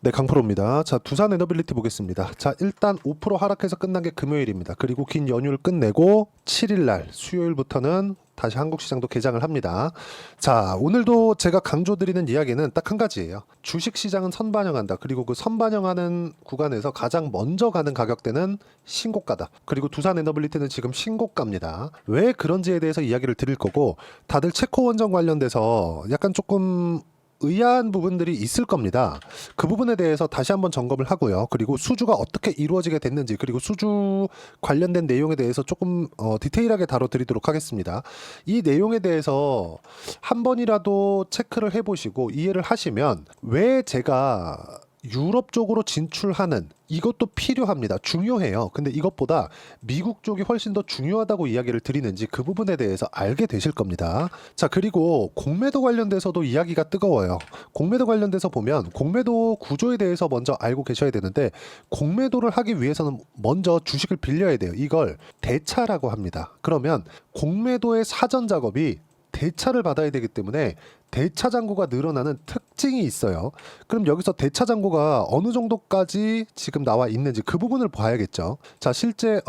네, 강프로입니다. 자, 두산 에너빌리티 보겠습니다. 자, 일단 5% 하락해서 끝난 게 금요일입니다. 그리고 긴 연휴를 끝내고 7일 날 수요일부터는 다시 한국 시장도 개장을 합니다. 자, 오늘도 제가 강조드리는 이야기는 딱 한 가지예요. 주식 시장은 선반영한다. 그리고 그 선반영하는 구간에서 가장 먼저 가는 가격대는 신고가다. 그리고 두산 에너빌리티는 지금 신고가입니다. 왜 그런지에 대해서 이야기를 드릴 거고, 다들 체코 원전 관련돼서 약간 조금 의아한 부분들이 있을 겁니다. 그 부분에 대해서 다시 한번 점검을 하고요. 그리고 수주가 어떻게 이루어지게 됐는지, 그리고 수주 관련된 내용에 대해서 조금 디테일하게 다뤄드리도록 하겠습니다. 이 내용에 대해서 한 번이라도 체크를 해보시고 이해를 하시면 왜 제가 유럽 쪽으로 진출하는 이것도 필요합니다. 중요해요. 근데 이것보다 미국 쪽이 훨씬 더 중요하다고 이야기를 드리는지 그 부분에 대해서 알게 되실 겁니다. 자, 그리고 공매도 관련돼서도 이야기가 뜨거워요. 공매도 관련돼서 보면 공매도 구조에 대해서 먼저 알고 계셔야 되는데, 공매도를 하기 위해서는 먼저 주식을 빌려야 돼요. 이걸 대차라고 합니다. 그러면 공매도의 사전 작업이 대차를 받아야 되기 때문에 대차 잔고가 늘어나는 특징이 있어요. 그럼 여기서 대차 잔고가 어느 정도까지 지금 나와 있는지 그 부분을 봐야겠죠. 자, 실제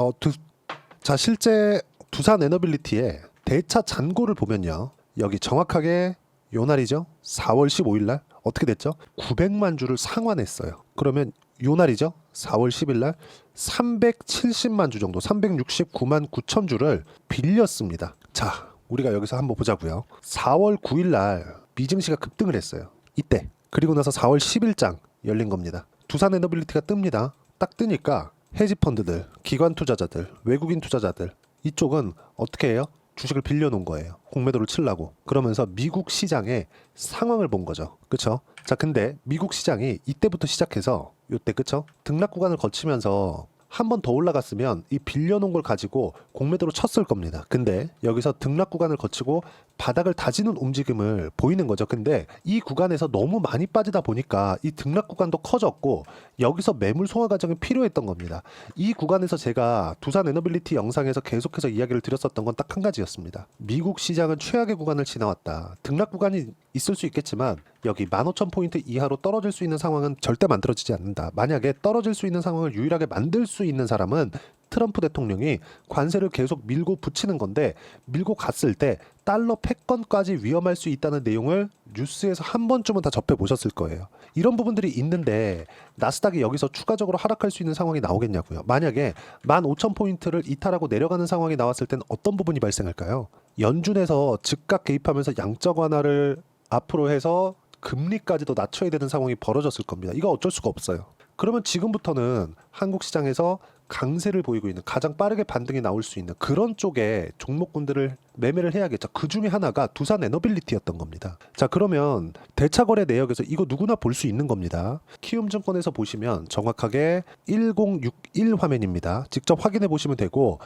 두산 에너빌리티의 대차 잔고를 보면요. 여기 정확하게 요 날이죠. 4월 15일 날 어떻게 됐죠? 900만 주를 상환했어요. 그러면 요 날이죠. 4월 10일 날 370만 주 정도, 369만 9천 주를 빌렸습니다. 자, 우리가 여기서 한번 보자고요. 4월 9일 날 미증시가 급등을 했어요. 이때. 그리고 나서 4월 10일장 열린 겁니다. 두산 에너빌리티가 뜹니다. 딱 뜨니까 헤지펀드들, 기관 투자자들, 외국인 투자자들 이쪽은 어떻게 해요? 주식을 빌려놓은 거예요. 공매도를 치려고. 그러면서 미국 시장의 상황을 본 거죠. 그쵸? 자, 근데 미국 시장이 이때부터 시작해서 요때 그쵸? 등락 구간을 거치면서 한 번 더 올라갔으면 이 빌려놓은 걸 가지고 공매도로 쳤을 겁니다. 근데 여기서 등락 구간을 거치고 바닥을 다지는 움직임을 보이는 거죠. 근데 이 구간에서 너무 많이 빠지다 보니까 이 등락 구간도 커졌고 여기서 매물 송화 과정이 필요했던 겁니다. 이 구간에서 제가 두산 에너빌리티 영상에서 계속해서 이야기를 드렸었던 건 딱 한 가지였습니다. 미국 시장은 최악의 구간을 지나왔다. 등락 구간이 있을 수 있겠지만 여기 15,000포인트 이하로 떨어질 수 있는 상황은 절대 만들어지지 않는다. 만약에 떨어질 수 있는 상황을 유일하게 만들 수 있는 사람은 트럼프 대통령이 관세를 계속 밀고 붙이는 건데, 밀고 갔을 때 달러 패권까지 위험할 수 있다는 내용을 뉴스에서 한 번쯤은 다 접해 보셨을 거예요. 이런 부분들이 있는데 나스닥이 여기서 추가적으로 하락할 수 있는 상황이 나오겠냐고요. 만약에 15,000포인트를 이탈하고 내려가는 상황이 나왔을 때는 어떤 부분이 발생할까요? 연준에서 즉각 개입하면서 양적 완화를 앞으로 해서 금리까지도 낮춰야 되는 상황이 벌어졌을 겁니다. 이거 어쩔 수가 없어요. 그러면 지금부터는 한국 시장에서 강세를 보이고 있는, 가장 빠르게 반등이 나올 수 있는 그런 쪽에 종목군들을 매매를 해야겠죠. 그 중에 하나가 두산 에너빌리티였던 겁니다. 자, 그러면 대차거래 내역에서 이거 누구나 볼 수 있는 겁니다. 키움증권에서 보시면 정확하게 1061 화면입니다. 직접 확인해 보시면 되고,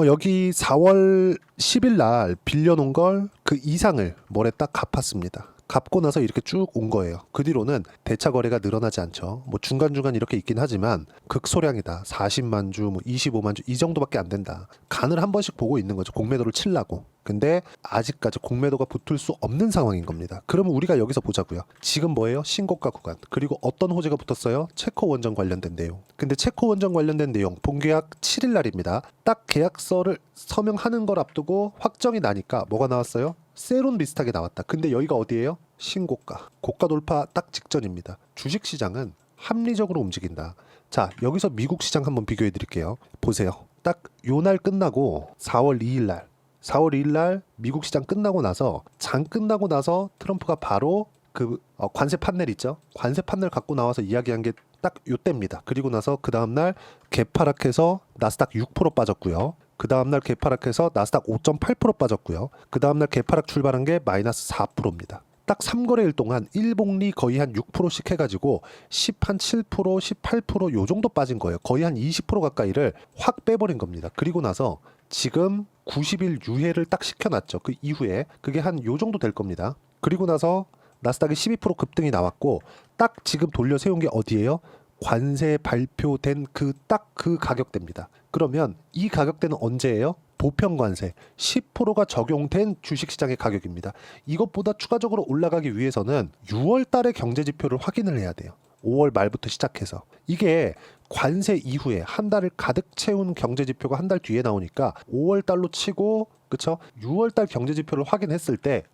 여기 4월 10일 날 빌려놓은 걸 그 이상을 뭐래 딱 갚았습니다. 갚고 나서 이렇게 쭉 온 거예요. 그 뒤로는 대차 거래가 늘어나지 않죠. 뭐 중간중간 이렇게 있긴 하지만 극소량이다. 40만 주, 뭐 25만 주 이 정도밖에 안 된다. 간을 한 번씩 보고 있는 거죠. 공매도를 치려고. 근데 아직까지 공매도가 붙을 수 없는 상황인 겁니다. 그러면 우리가 여기서 보자고요. 지금 뭐예요? 신고가 구간. 그리고 어떤 호재가 붙었어요? 체코 원전 관련된 내용. 근데 체코 원전 관련된 내용 본계약 7일 날입니다. 딱 계약서를 서명하는 걸 앞두고 확정이 나니까 뭐가 나왔어요? 세론 비슷하게 나왔다. 근데 여기가 어디예요? 신고가. 고가 돌파 딱 직전입니다. 주식시장은 합리적으로 움직인다. 자, 여기서 미국 시장 한번 비교해 드릴게요. 보세요. 딱 요 날 끝나고 4월 2일 날 미국 시장 끝나고 나서, 장 끝나고 나서 트럼프가 바로 그 관세 판넬 있죠? 관세 판넬 갖고 나와서 이야기한 게 딱 요때입니다. 그리고 나서 그 다음날 개파락해서 나스닥 6% 빠졌고요. 그 다음날 개파락해서 나스닥 5.8% 빠졌고요. 그 다음날 개파락 출발한 게 마이너스 4%입니다. 딱 3거래일 동안 일봉리 거의 한 6%씩 해가지고 7%, 18% 요 정도 빠진 거예요. 거의 한 20% 가까이를 확 빼버린 겁니다. 그리고 나서 지금 90일 유예를 딱 시켜놨죠. 그 이후에 그게 한 요 정도 될 겁니다. 그리고 나서 나스닥이 12% 급등이 나왔고, 딱 지금 돌려 세운 게 어디예요? 관세 발표된 그 딱 그 가격대입니다. 그러면 이 가격대는 언제예요? 보편 관세 10%가 적용된 주식시장의 가격입니다. 이것보다 추가적으로 올라가기 위해서는 6월 달의 경제 지표를 확인을 해야 돼요. 5월 말부터 시작해서 이게 관세 이후에 한 달을 가득 채운 경제 지표가 한 달 뒤에 나오니까 5월 달로 치고 그쵸? 6월 달 경제 지표를 확인했을 때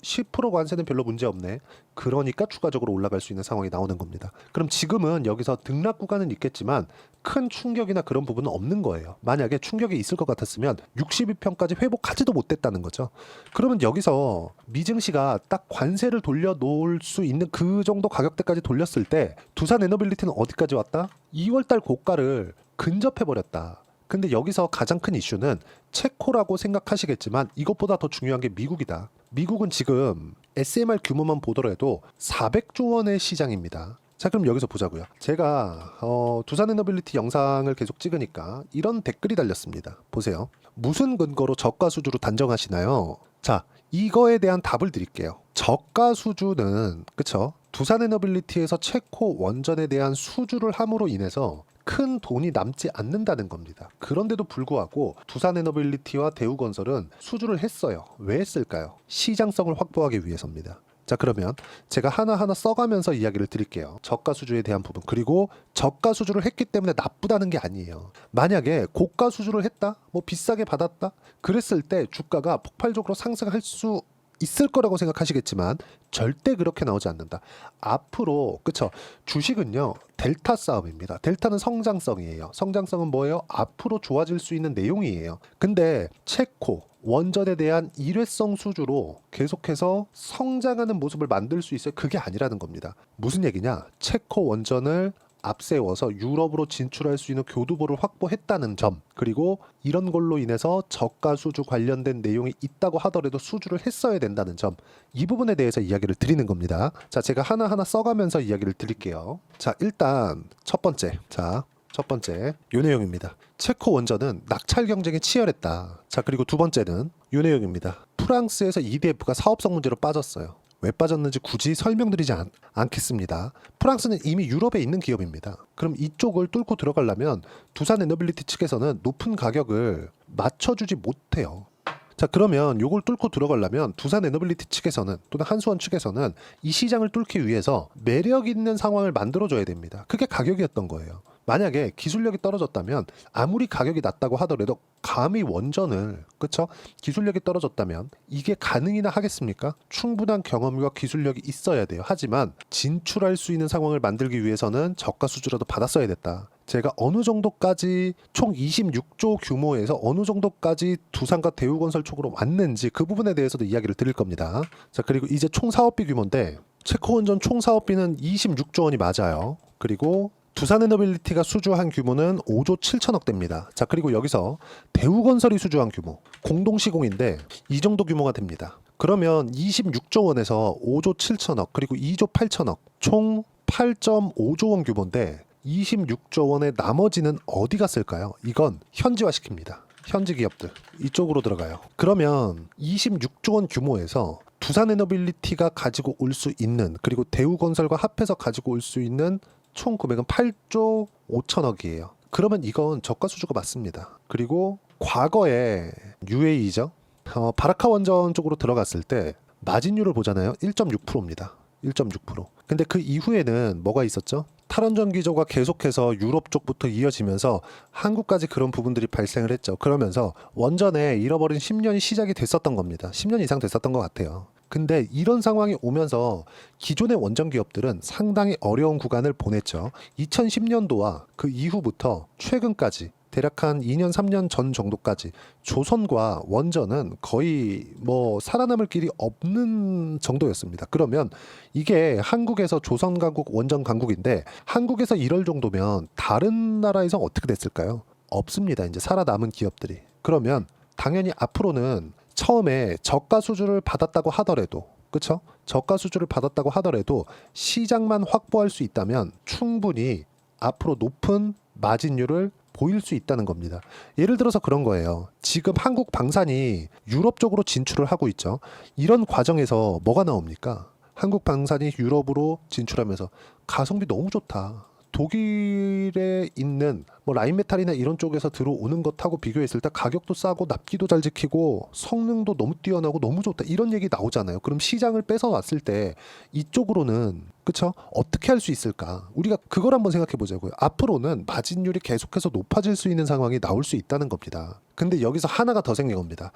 10% 관세는 별로 문제 없네. 그러니까 추가적으로 올라갈 수 있는 상황이 나오는 겁니다. 그럼 지금은 여기서 등락 구간은 있겠지만 큰 충격이나 그런 부분은 없는 거예요. 만약에 충격이 있을 것 같았으면 62평까지 회복하지도 못했다는 거죠. 그러면 여기서 미증시가 딱 관세를 돌려놓을 수 있는 그 정도 가격대까지 돌렸을 때 두산 에너빌리티는 어디까지 왔다? 2월 달 고가를 근접해버렸다. 근데 여기서 가장 큰 이슈는 체코라고 생각하시겠지만 이것보다 더 중요한 게 미국이다. 미국은 지금 SMR 규모만 보더라도 400조 원의 시장입니다. 자, 그럼 여기서 보자고요. 제가 두산 에너빌리티 영상을 계속 찍으니까 이런 댓글이 달렸습니다. 보세요. 무슨 근거로 저가 수주로 단정하시나요? 자, 이거에 대한 답을 드릴게요. 저가 수주는 그쵸? 두산 에너빌리티에서 체코 원전에 대한 수주를 함으로 인해서 큰 돈이 남지 않는다는 겁니다. 그런데도 불구하고 두산 에너빌리티와 대우건설은 수주를 했어요. 왜 했을까요? 시장성을 확보하기 위해서입니다. 자, 그러면 제가 하나하나 써가면서 이야기를 드릴게요. 저가 수주에 대한 부분, 그리고 저가 수주를 했기 때문에 나쁘다는 게 아니에요. 만약에 고가 수주를 했다, 뭐 비싸게 받았다, 그랬을 때 주가가 폭발적으로 상승할 수 있을 거라고 생각하시겠지만 절대 그렇게 나오지 않는다. 앞으로 그쵸? 주식은요 델타 싸움입니다. 델타는 성장성이에요. 성장성은 뭐예요? 앞으로 좋아질 수 있는 내용이에요. 근데 체코 원전에 대한 일회성 수주로 계속해서 성장하는 모습을 만들 수 있어요? 그게 아니라는 겁니다. 무슨 얘기냐? 체코 원전을 앞세워서 유럽으로 진출할 수 있는 교두보를 확보했다는 점, 그리고 이런 걸로 인해서 저가 수주 관련된 내용이 있다고 하더라도 수주를 했어야 된다는 점, 이 부분에 대해서 이야기를 드리는 겁니다. 자, 제가 하나하나 써가면서 이야기를 드릴게요. 자, 일단 첫 번째 요 내용입니다. 체코 원전은 낙찰 경쟁이 치열했다. 자, 그리고 두 번째는 요 내용입니다. 프랑스에서 EDF가 사업성 문제로 빠졌어요. 왜 빠졌는지 굳이 설명드리지 않겠습니다. 프랑스는 이미 유럽에 있는 기업입니다. 그럼 이쪽을 뚫고 들어가려면 두산 에너빌리티 측에서는 높은 가격을 맞춰주지 못해요. 자, 그러면 요걸 뚫고 들어가려면 두산 에너빌리티 측에서는 또는 한수원 측에서는 이 시장을 뚫기 위해서 매력 있는 상황을 만들어줘야 됩니다. 그게 가격이었던 거예요. 만약에 기술력이 떨어졌다면 아무리 가격이 낮다고 하더라도 감히 원전을 그쵸? 기술력이 떨어졌다면 이게 가능이나 하겠습니까? 충분한 경험과 기술력이 있어야 돼요. 하지만 진출할 수 있는 상황을 만들기 위해서는 저가 수주라도 받았어야 됐다. 제가 어느 정도까지 총 26조 규모에서 어느 정도까지 두산과 대우건설 쪽으로 왔는지 그 부분에 대해서도 이야기를 드릴 겁니다. 자, 그리고 이제 총 사업비 규모인데 체코 원전 총 사업비는 26조 원이 맞아요. 그리고 두산 에너빌리티가 수주한 규모는 5조 7천억대입니다. 자, 그리고 여기서 대우건설이 수주한 규모 공동 시공인데 이 정도 규모가 됩니다. 그러면 26조 원에서 5조 7천억 그리고 2조 8천억 총 8.5조 원 규모인데 26조 원의 나머지는 어디 갔을까요? 이건 현지화시킵니다. 현지 기업들 이쪽으로 들어가요. 그러면 26조 원 규모에서 두산 에너빌리티가 가지고 올 수 있는, 그리고 대우건설과 합해서 가지고 올 수 있는 총 금액은 8조 5천억이에요. 그러면 이건 저가 수주가 맞습니다. 그리고 과거에 UAE죠. 바라카 원전 쪽으로 들어갔을 때 마진율을 보잖아요. 1.6%입니다. 1.6%. 근데 그 이후에는 뭐가 있었죠? 탈원전 기조가 계속해서 유럽 쪽부터 이어지면서 한국까지 그런 부분들이 발생을 했죠. 그러면서 원전에 잃어버린 10년이 시작이 됐었던 겁니다. 10년 이상 됐었던 것 같아요. 근데 이런 상황이 오면서 기존의 원전 기업들은 상당히 어려운 구간을 보냈죠. 2010년도와 그 이후부터 최근까지 대략 한 2년 3년 전 정도까지 조선과 원전은 거의 뭐 살아남을 길이 없는 정도였습니다. 그러면 이게 한국에서 조선 강국, 원전 강국인데 한국에서 이럴 정도면 다른 나라에서 어떻게 됐을까요? 없습니다. 이제 살아남은 기업들이. 그러면 당연히 앞으로는 처음에 저가 수주를 받았다고 하더라도, 그쵸? 저가 수주를 받았다고 하더라도 시장만 확보할 수 있다면 충분히 앞으로 높은 마진율을 보일 수 있다는 겁니다. 예를 들어서 그런 거예요. 지금 한국 방산이 유럽 쪽으로 진출을 하고 있죠. 이런 과정에서 뭐가 나옵니까? 한국 방산이 유럽으로 진출하면서 가성비 너무 좋다. 독일에 있는 뭐 라인메탈이나 이런 쪽에서 들어오는 것하고 비교했을 때 가격도 싸고 납기도 잘 지키고 성능도 너무 뛰어나고 너무 좋다 이런 얘기 나오잖아요. 그럼 시장을 뺏어왔을 때 이쪽으로는 그쵸? 어떻게 할 수 있을까? 우리가 그걸 한번 생각해 보자고요. 앞으로는 마진율이 계속해서 높아질 수 있는 상황이 나올 수 있다는 겁니다. 근데 여기서 하나가 더 생긴 겁니다.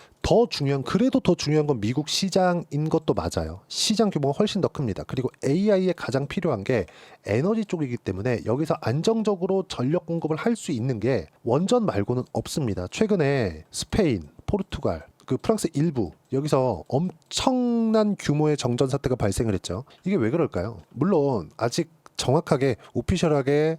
그래도 더 중요한 건 미국 시장인 것도 맞아요. 시장 규모가 훨씬 더 큽니다. 그리고 AI에 가장 필요한 게 에너지 쪽이기 때문에 여기서 안정적으로 전력 공급을 할 수 있는 게 원전 말고는 없습니다. 최근에 스페인, 포르투갈, 프랑스 일부 여기서 엄청난 규모의 정전 사태가 발생을 했죠. 이게 왜 그럴까요? 물론 아직 정확하게 오피셜하게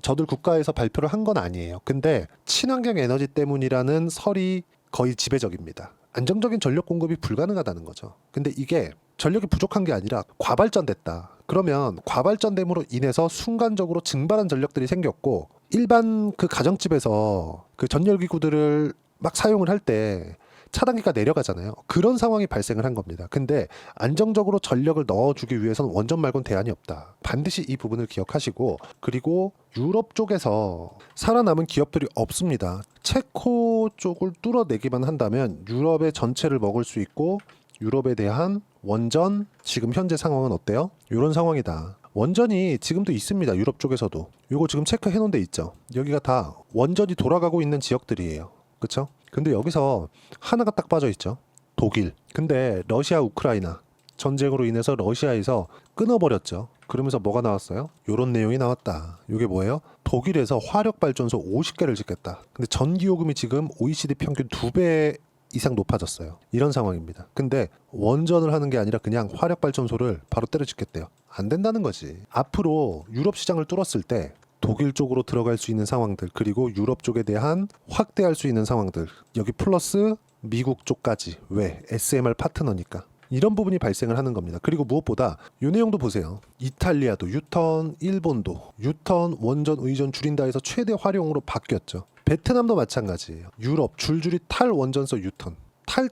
저들 국가에서 발표를 한 건 아니에요. 근데 친환경 에너지 때문이라는 설이 거의 지배적입니다. 안정적인 전력 공급이 불가능하다는 거죠. 근데 이게 전력이 부족한 게 아니라 과발전됐다. 그러면 과발전됨으로 인해서 순간적으로 증발한 전력들이 생겼고 일반 가정집에서 전열기구들을 막 사용을 할 때 차단기가 내려가잖아요. 그런 상황이 발생을 한 겁니다. 근데 안정적으로 전력을 넣어주기 위해서는 원전 말고는 대안이 없다. 반드시 이 부분을 기억하시고 그리고 유럽 쪽에서 살아남은 기업들이 없습니다. 체코 쪽을 뚫어내기만 한다면 유럽의 전체를 먹을 수 있고 유럽에 대한 원전 지금 현재 상황은 어때요? 이런 상황이다. 원전이 지금도 있습니다. 유럽 쪽에서도. 요거 지금 체크해 놓은 데 있죠. 여기가 다 원전이 돌아가고 있는 지역들이에요. 그쵸? 근데 여기서 하나가 딱 빠져 있죠. 독일. 근데 러시아 우크라이나 전쟁으로 인해서 러시아에서 끊어버렸죠. 그러면서 뭐가 나왔어요? 요런 내용이 나왔다. 이게 뭐예요? 독일에서 화력발전소 50개를 짓겠다. 근데 전기요금이 지금 OECD 평균 2배 이상 높아졌어요. 이런 상황입니다. 근데 원전을 하는 게 아니라 그냥 화력발전소를 바로 때려 짓겠대요. 안 된다는 거지. 앞으로 유럽 시장을 뚫었을 때 독일 쪽으로 들어갈 수 있는 상황들 그리고 유럽 쪽에 대한 확대할 수 있는 상황들 여기 플러스 미국 쪽까지 왜? SMR 파트너니까 이런 부분이 발생을 하는 겁니다. 그리고 무엇보다 이 내용도 보세요. 이탈리아도 유턴, 일본도 유턴 원전 의존 줄인다 해서 최대 활용으로 바뀌었죠. 베트남도 마찬가지예요. 유럽 줄줄이 탈원전소 유턴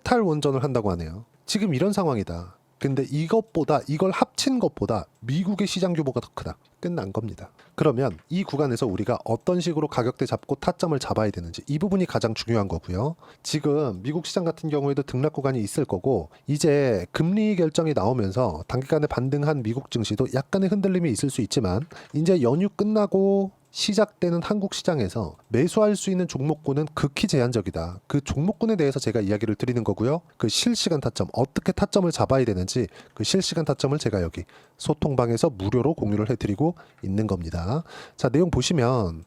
탈 원전을 한다고 하네요. 지금 이런 상황이다. 근데 이걸 합친 것보다 미국의 시장 규모가 더 크다. 끝난 겁니다. 그러면 이 구간에서 우리가 어떤 식으로 가격대 잡고 타점을 잡아야 되는지 이 부분이 가장 중요한 거고요. 지금 미국 시장 같은 경우에도 등락 구간이 있을 거고 이제 금리 결정이 나오면서 단기간에 반등한 미국 증시도 약간의 흔들림이 있을 수 있지만 이제 연휴 끝나고 시작되는 한국 시장에서 매수할 수 있는 종목군은 극히 제한적이다. 그 종목군에 대해서 제가 이야기를 드리는 거고요. 그 실시간 타점, 어떻게 타점을 잡아야 되는지 그 실시간 타점을 제가 여기 소통방에서 무료로 공유를 해드리고 있는 겁니다. 자, 내용 보시면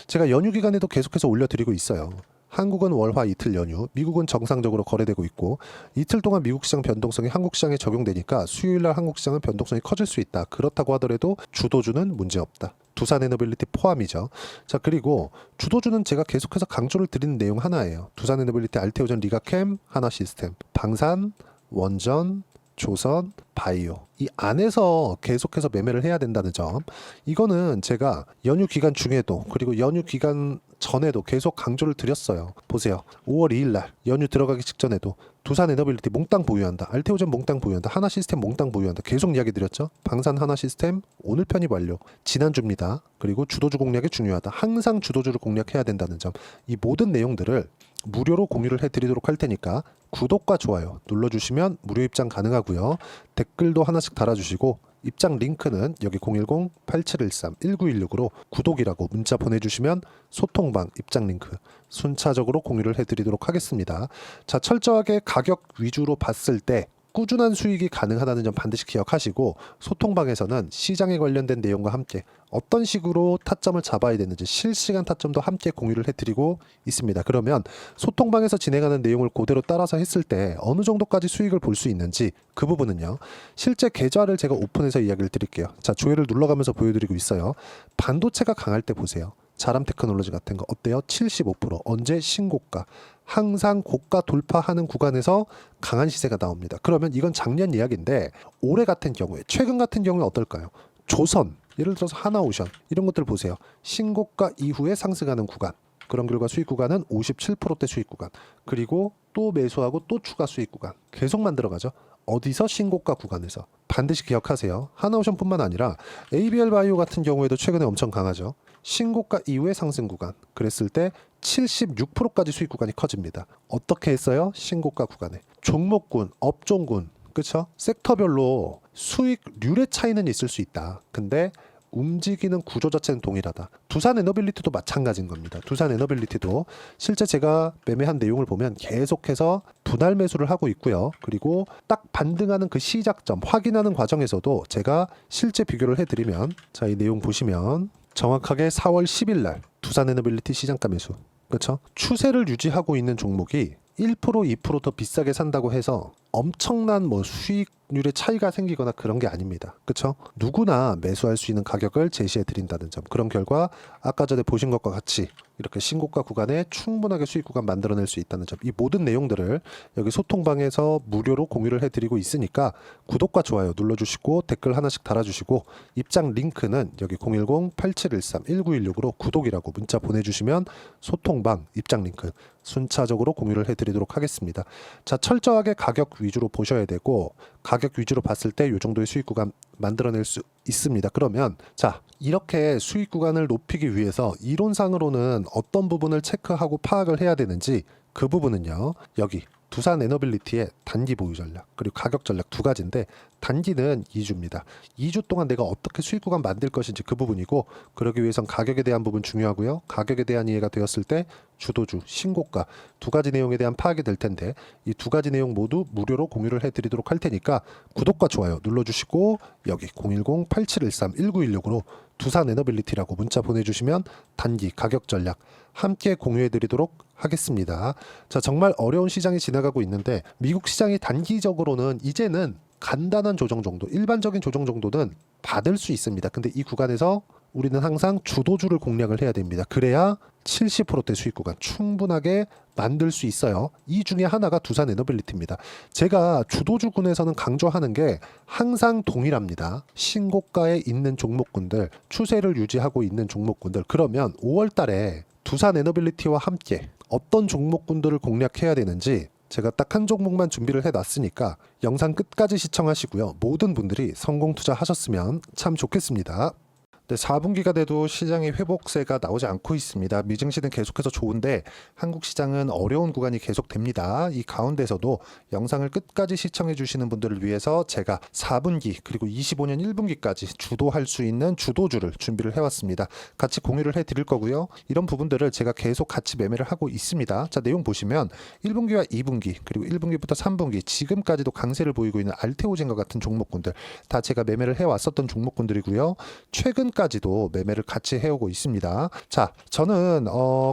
제가 연휴 기간에도 계속해서 올려드리고 있어요. 한국은 월화 이틀 연휴, 미국은 정상적으로 거래되고 있고 이틀 동안 미국 시장 변동성이 한국 시장에 적용되니까 수요일날 한국 시장은 변동성이 커질 수 있다. 그렇다고 하더라도 주도주는 문제없다. 두산에너빌리티 포함이죠. 자, 그리고 주도주는 제가 계속해서 강조를 드리는 내용 하나예요. 두산에너빌리티, 알테오전, 리가캠, 하나시스템, 방산, 원전, 조선, 바이오 이 안에서 계속해서 매매를 해야 된다는 점 이거는 제가 연휴 기간 중에도 그리고 연휴 기간 전에도 계속 강조를 드렸어요. 보세요. 5월 2일 날 연휴 들어가기 직전에도 두산에너빌리티 몽땅 보유한다. 알테오전 몽땅 보유한다. 하나시스템 몽땅 보유한다. 계속 이야기 드렸죠. 방산 하나시스템 오늘 편입 완료. 지난주입니다. 그리고 주도주 공략이 중요하다. 항상 주도주를 공략해야 된다는 점 이 모든 내용들을 무료로 공유를 해드리도록 할 테니까 구독과 좋아요 눌러주시면 무료 입장 가능하고요. 댓글도 하나씩 달아주시고 입장 링크는 여기 010-8713-1916으로 구독이라고 문자 보내주시면 소통방 입장 링크 순차적으로 공유를 해드리도록 하겠습니다. 자, 철저하게 가격 위주로 봤을 때 꾸준한 수익이 가능하다는 점 반드시 기억하시고 소통방에서는 시장에 관련된 내용과 함께 어떤 식으로 타점을 잡아야 되는지 실시간 타점도 함께 공유를 해드리고 있습니다. 그러면 소통방에서 진행하는 내용을 그대로 따라서 했을 때 어느 정도까지 수익을 볼 수 있는지 그 부분은요. 실제 계좌를 제가 오픈해서 이야기를 드릴게요. 자, 조회를 눌러가면서 보여드리고 있어요. 반도체가 강할 때 보세요. 자람 테크놀로지 같은 거 어때요? 75% 언제 신고가 항상 고가 돌파하는 구간에서 강한 시세가 나옵니다. 그러면 이건 작년 이야기인데 올해 같은 경우에 최근 같은 경우에 어떨까요? 조선 예를 들어서 하나오션 이런 것들 보세요. 신고가 이후에 상승하는 구간 그런 결과 수익 구간은 57%대 수익 구간 그리고 또 매수하고 또 추가 수익 구간 계속 만들어가죠. 어디서? 신고가 구간에서. 반드시 기억하세요. 하나오션뿐만 아니라 ABL 바이오 같은 경우에도 최근에 엄청 강하죠. 신고가 이후의 상승 구간. 그랬을 때 76%까지 수익 구간이 커집니다. 어떻게 했어요? 신고가 구간에. 종목군, 업종군, 그쵸? 섹터별로 수익률의 차이는 있을 수 있다. 근데 움직이는 구조 자체는 동일하다. 두산 에너빌리티도 마찬가지인 겁니다. 두산 에너빌리티도 실제 제가 매매한 내용을 보면 계속해서 분할 매수를 하고 있고요. 그리고 딱 반등하는 그 시작점 확인하는 과정에서도 제가 실제 비교를 해드리면, 자, 이 내용 보시면 정확하게 4월 10일 날 두산 에너빌리티 시장가 매수, 그렇죠? 추세를 유지하고 있는 종목이 1% 2% 더 비싸게 산다고 해서 엄청난 뭐 수익률의 차이가 생기거나 그런 게 아닙니다. 그렇죠? 누구나 매수할 수 있는 가격을 제시해 드린다는 점. 그런 결과 아까 전에 보신 것과 같이 이렇게 신고가 구간에 충분하게 수익 구간 만들어낼 수 있다는 점. 이 모든 내용들을 여기 소통방에서 무료로 공유를 해드리고 있으니까 구독과 좋아요 눌러주시고 댓글 하나씩 달아주시고 입장 링크는 여기 010-8713-1916으로 구독이라고 문자 보내주시면 소통방 입장 링크 순차적으로 공유를 해드리도록 하겠습니다. 자, 철저하게 가격 위주로 보셔야 되고 가격 위주로 봤을 때 이 정도의 수익 구간 만들어낼 수 있습니다. 그러면 자, 이렇게 수익 구간을 높이기 위해서 이론상으로는 어떤 부분을 체크하고 파악을 해야 되는지, 그 부분은요, 여기 두산 에너빌리티의 단기 보유 전략 그리고 가격 전략 두 가지인데, 단기는 2주입니다. 2주 동안 내가 어떻게 수익 구간 만들 것인지 그 부분이고, 그러기 위해선 가격에 대한 부분 중요하고요. 가격에 대한 이해가 되었을 때 주도주, 신고가 두 가지 내용에 대한 파악이 될 텐데, 이 두 가지 내용 모두 무료로 공유를 해드리도록 할 테니까 구독과 좋아요 눌러주시고 여기 010-8713-1916으로 두산 에너빌리티라고 문자 보내주시면 단기 가격 전략 함께 공유해드리도록 하겠습니다. 자, 정말 어려운 시장이 지나가고 있는데 미국 시장이 단기적으로는 이제는 간단한 조정 정도, 일반적인 조정 정도는 받을 수 있습니다. 근데 이 구간에서 우리는 항상 주도주를 공략을 해야 됩니다. 그래야 70%대 수익 구간 충분하게 만들 수 있어요. 이 중에 하나가 두산 에너빌리티입니다. 제가 주도주군에서는 강조하는 게 항상 동일합니다. 신고가에 있는 종목군들, 추세를 유지하고 있는 종목군들. 그러면 5월 달에 두산 에너빌리티와 함께 어떤 종목군들을 공략해야 되는지 제가 딱 한 종목만 준비를 해놨으니까 영상 끝까지 시청하시고요. 모든 분들이 성공 투자하셨으면 참 좋겠습니다. 네, 4분기가 돼도 시장의 회복세가 나오지 않고 있습니다. 미증시는 계속해서 좋은데 한국 시장은 어려운 구간이 계속됩니다. 이 가운데서도 영상을 끝까지 시청해 주시는 분들을 위해서 제가 4분기 그리고 25년 1분기까지 주도할 수 있는 주도주를 준비를 해왔습니다. 같이 공유를 해드릴 거고요. 이런 부분들을 제가 계속 같이 매매를 하고 있습니다. 자, 내용 보시면 1분기와 2분기 그리고 1분기부터 3분기 지금까지도 강세를 보이고 있는 알테오젠과 같은 종목군들 다 제가 매매를 해왔었던 종목군들이고요. 최근까지도 매매를 같이 해오고 있습니다. 자, 저는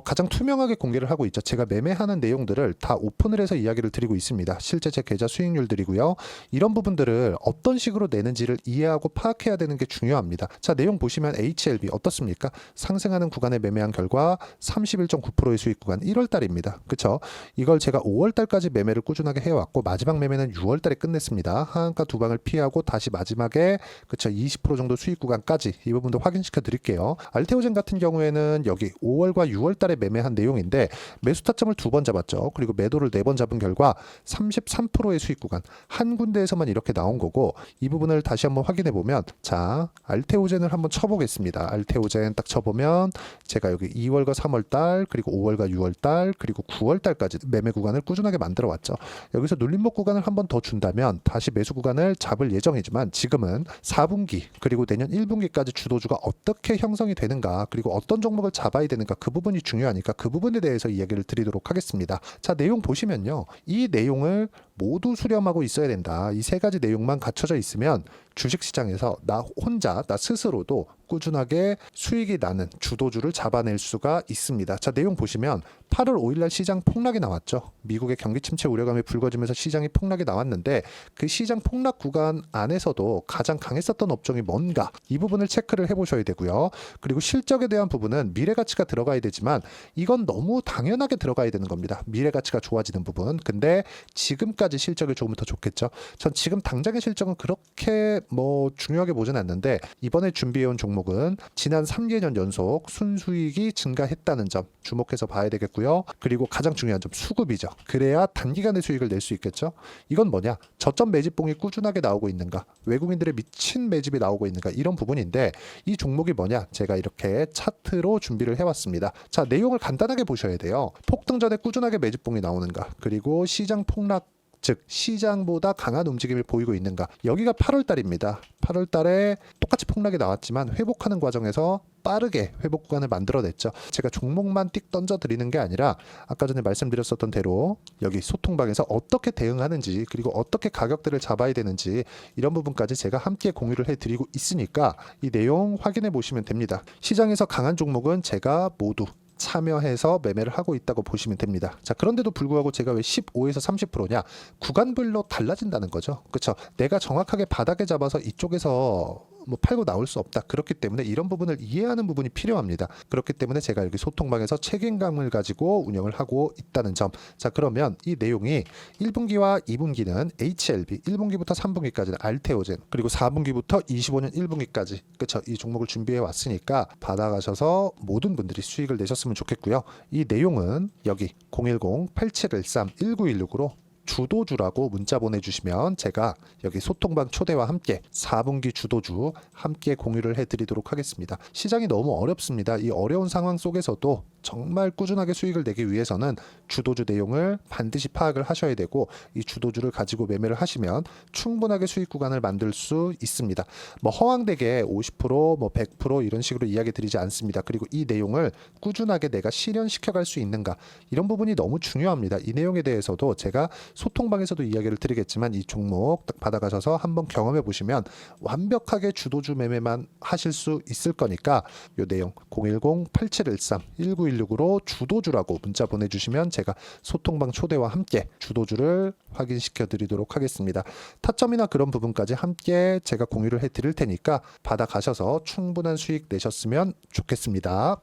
가장 투명하게 공개를 하고 있죠. 제가 매매하는 내용들을 다 오픈을 해서 이야기를 드리고 있습니다. 실제 제 계좌 수익률들이고요. 이런 부분들을 어떤 식으로 내는지를 이해하고 파악해야 되는 게 중요합니다. 자, 내용 보시면 HLB 어떻습니까? 상승하는 구간에 매매한 결과 31.9%의 수익 구간 1월 달입니다. 그쵸? 이걸 제가 5월 달까지 매매를 꾸준하게 해왔고 마지막 매매는 6월 달에 끝냈습니다. 하한가 두 방을 피하고 다시 마지막에 그쵸 20% 정도 수익 구간까지 이 부분도 확인시켜 드릴게요. 알테오젠 같은 경우에는 여기 5월과 6월 달에 매매한 내용인데 매수 타점을 2번 잡았죠. 그리고 매도를 4번 잡은 결과 33%의 수익 구간 한 군데에서만 이렇게 나온 거고 이 부분을 다시 한번 확인해 보면 자, 알테오젠을 한번 쳐보겠습니다. 알테오젠 딱 쳐보면 제가 여기 2월과 3월 달 그리고 5월과 6월 달 그리고 9월 달까지 매매 구간을 꾸준하게 만들어 왔죠. 여기서 눌림목 구간을 한번 더 준다면 다시 매수 구간을 잡을 예정이지만 지금은 4분기 그리고 내년 1분기까지 주도주가 어떻게 형성이 되는가 그리고 어떤 종목을 잡아야 되는가 그 부분이 중요하니까 그 부분에 대해서 이야기를 드리도록 하겠습니다. 자, 내용 보시면요. 이 내용을 모두 수렴하고 있어야 된다. 이 세 가지 내용만 갖춰져 있으면 주식시장에서 나 혼자 나 스스로도 꾸준하게 수익이 나는 주도주를 잡아낼 수가 있습니다. 자, 내용 보시면 8월 5일날 시장 폭락이 나왔죠. 미국의 경기 침체 우려감이 불거지면서 시장이 폭락이 나왔는데 그 시장 폭락 구간 안에서도 가장 강했었던 업종이 뭔가 이 부분을 체크를 해보셔야 되고요. 그리고 실적에 대한 부분은 미래가치가 들어가야 되지만 이건 너무 당연하게 들어가야 되는 겁니다. 미래가치가 좋아지는 부분. 근데 지금까지 내일까지 실적이 조금 더 좋겠죠. 전 지금 당장의 실적은 그렇게 뭐 중요하게 보진 않는데 이번에 준비해온 종목은 지난 3개년 연속 순수익이 증가했다는 점 주목해서 봐야 되겠고요. 그리고 가장 중요한 점 수급이죠. 그래야 단기간에 수익을 낼 수 있겠죠. 이건 뭐냐? 저점 매집봉이 꾸준하게 나오고 있는가? 외국인들의 미친 매집이 나오고 있는가? 이런 부분인데 이 종목이 뭐냐? 제가 이렇게 차트로 준비를 해왔습니다. 자, 내용을 간단하게 보셔야 돼요. 폭등 전에 꾸준하게 매집봉이 나오는가? 그리고 시장 폭락 즉 시장보다 강한 움직임을 보이고 있는가? 여기가 8월 달입니다. 8월 달에 똑같이 폭락이 나왔지만 회복하는 과정에서 빠르게 회복 구간을 만들어냈죠. 제가 종목만 띡 던져 드리는 게 아니라 아까 전에 말씀드렸었던 대로 여기 소통방에서 어떻게 대응하는지 그리고 어떻게 가격대를 잡아야 되는지 이런 부분까지 제가 함께 공유를 해드리고 있으니까 이 내용 확인해 보시면 됩니다. 시장에서 강한 종목은 제가 모두 참여해서 매매를 하고 있다고 보시면 됩니다. 자, 그런데도 불구하고 제가 왜 15에서 30%냐? 구간별로 달라진다는 거죠. 그렇죠? 내가 정확하게 바닥에 잡아서 이쪽에서 뭐 팔고 나올 수 없다. 그렇기 때문에 이런 부분을 이해하는 부분이 필요합니다. 그렇기 때문에 제가 여기 소통방에서 책임감을 가지고 운영을 하고 있다는 점. 자, 그러면 이 내용이 1분기와 2분기는 HLB, 1분기부터 3분기까지는 알테오젠, 그리고 4분기부터 25년 1분기까지 그렇죠? 이 종목을 준비해 왔으니까 받아가셔서 모든 분들이 수익을 내셨으면 좋겠고요. 이 내용은 여기 010-8713-1916으로 주도주라고 문자 보내주시면 제가 여기 소통방 초대와 함께 4분기 주도주 함께 공유를 해드리도록 하겠습니다. 시장이 너무 어렵습니다. 이 어려운 상황 속에서도 정말 꾸준하게 수익을 내기 위해서는 주도주 내용을 반드시 파악을 하셔야 되고 이 주도주를 가지고 매매를 하시면 충분하게 수익 구간을 만들 수 있습니다. 뭐 허황되게 50%, 뭐 100% 이런 식으로 이야기 드리지 않습니다. 그리고 이 내용을 꾸준하게 내가 실현시켜 갈 수 있는가 이런 부분이 너무 중요합니다. 이 내용에 대해서도 제가 소통방에서도 이야기를 드리겠지만 이 종목 딱 받아가셔서 한번 경험해 보시면 완벽하게 주도주 매매만 하실 수 있을 거니까 이 내용 010-8713-1916으로 주도주라고 문자 보내주시면 제가 소통방 초대와 함께 주도주를 확인시켜 드리도록 하겠습니다. 타점이나 그런 부분까지 함께 제가 공유를 해 드릴 테니까 받아가셔서 충분한 수익 내셨으면 좋겠습니다.